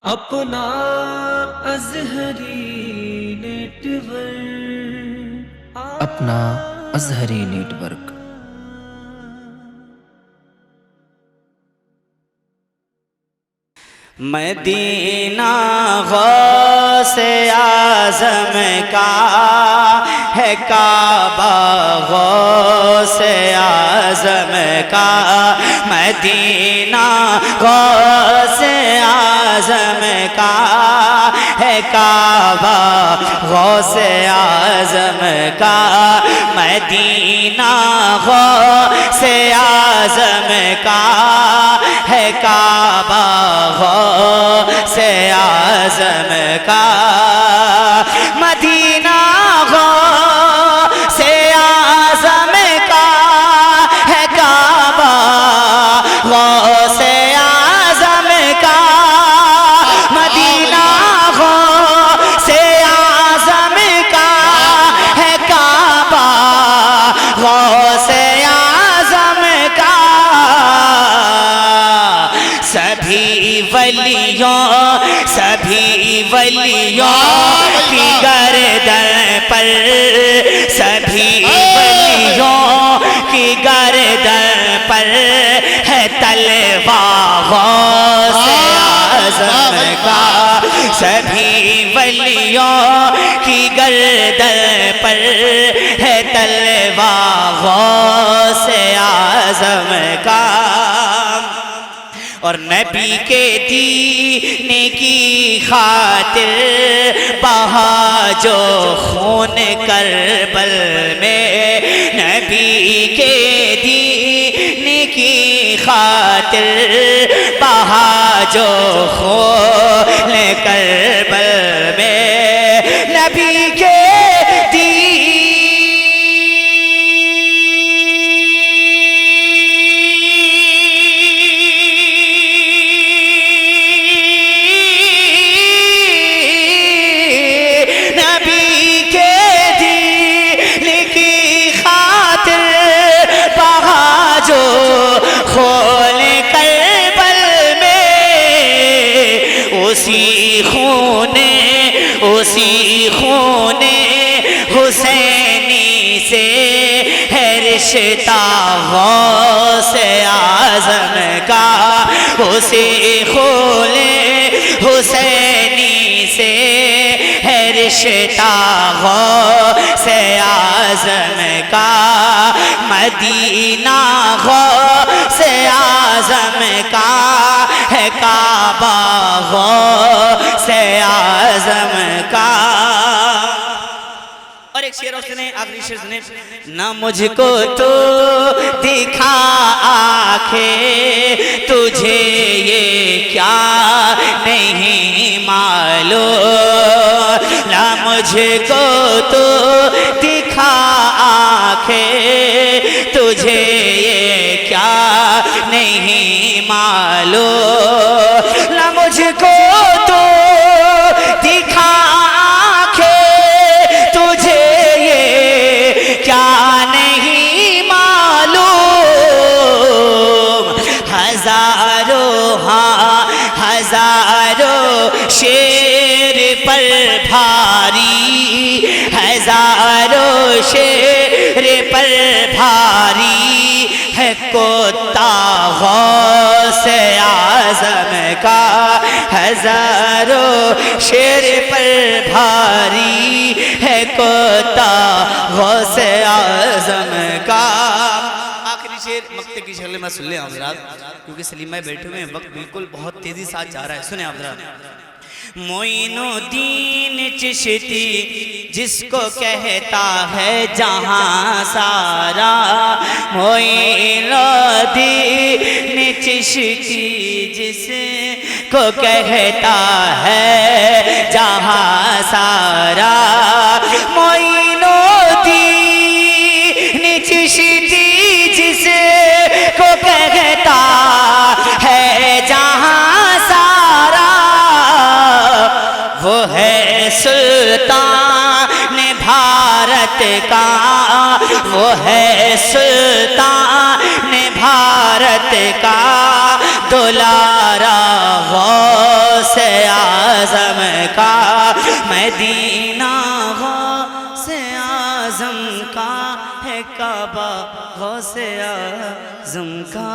اپنا Azhari net work اپنا Azhari net work مدینہ غوث اعظم کا ہے کعبہ، غوث اعظم کا مدینہ، غوث اعظم کا ہے کعبہ، غوث اعظم کا مدینہ، غوث اعظم کا ہے کعبہ، غوث اعظم کا مدینہ، غوث اعظم کا ہے کعبہ، غوث اعظم کا مدینہ، غوث اعظم کا ہے کعبہ، غوث اعظم کا سبھی ولیوں کی گردن پر، سبھی ولیوں کی گردن پر ہے تلوار، غوث اعظم کا سبھی ولیوں کی گردن پر ہے تلوار، غوث اعظم کا اور نبی کے دین کی خاطر بہا جو خون کربل میں، نبی کے دین کی خاطر بہا جو خون کربل میں، نبی کے اسی خون حسینی سے ہے رشتہ، غوث اعظم کا اسی خون حسینی سے ہے رشتہ، غوث اعظم کا مدینہ، غوث اعظم کا ہے کعبہ، غوث اعظم کا اور ایک شعر سنے، آخری شعر سنے، نہ مجھ کو تو دکھا آنکھیں، تجھے یہ کیا نہیں معلوم، نہ مجھ کو تو دکھا آنکھیں، تجھے یہ کیا نہیں معلوم، نہ مجھ کو تو دکھا آنکھیں، تجھے یہ کیا نہیں معلوم، ہزاروں شیر پر بھاری، ہزاروں شیر پر بھاری ہے کتا، غوث اعظم کا ہزاروں شیر پر بھاری ہے کتا، غوث اعظم کا آخری شعر مقطع کی شکل میں سن لیں حضرات، کیونکہ سلیم بھائی بیٹھے ہوئے ہیں، وقت بالکل بہت تیزی ساتھ جا رہا ہے، سنیں حضرات۔ معین الدین چشتی جس کو کہتا ہے جہاں سارا، معین الدین چشتی جس کو کہتا ہے جہاں سارا، معین الدین چشتی جس کو کہتا ہے جہاں سارا، وہ ہے سلطان بھارت کا، وہ ہے سلطان بھارت کا دلارا، غوث مدینہ غوث اعظم کا ہے، کعبہ غوث اعظم کا